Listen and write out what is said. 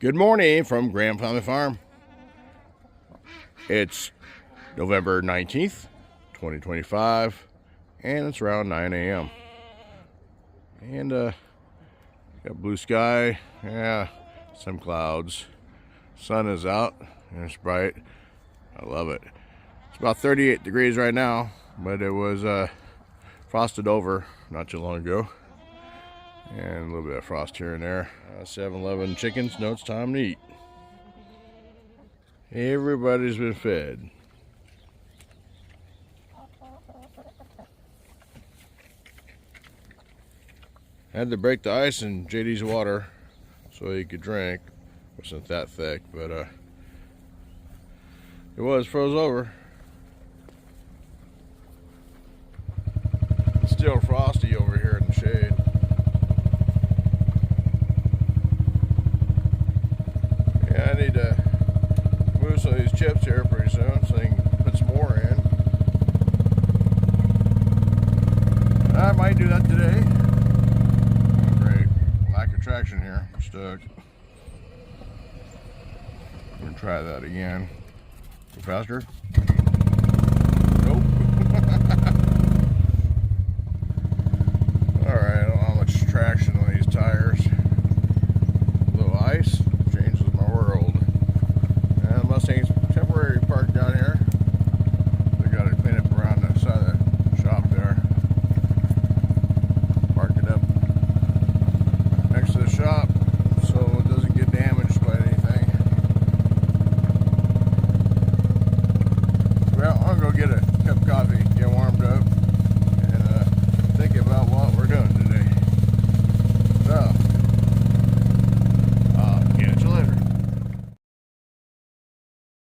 Good morning from Graham Family Farm. It's November 19th, 2025, and it's around 9 a.m. And got blue sky, yeah, some clouds. Sun is out and it's bright. I love it. It's about 38 degrees right now, but it was frosted over not too long ago. And a little bit of frost here and there. 7-Eleven chickens know it's time to eat. Everybody's been fed. Had to break the ice in JD's water so he could drink. It wasn't that thick, but it was froze over. It's still frosty over here in the shade. Yeah, I need to move some of these chips here pretty soon so I can put some more in. I might do that today. Oh, great. Lack of traction here. I'm stuck. I'm gonna try that again. Go faster.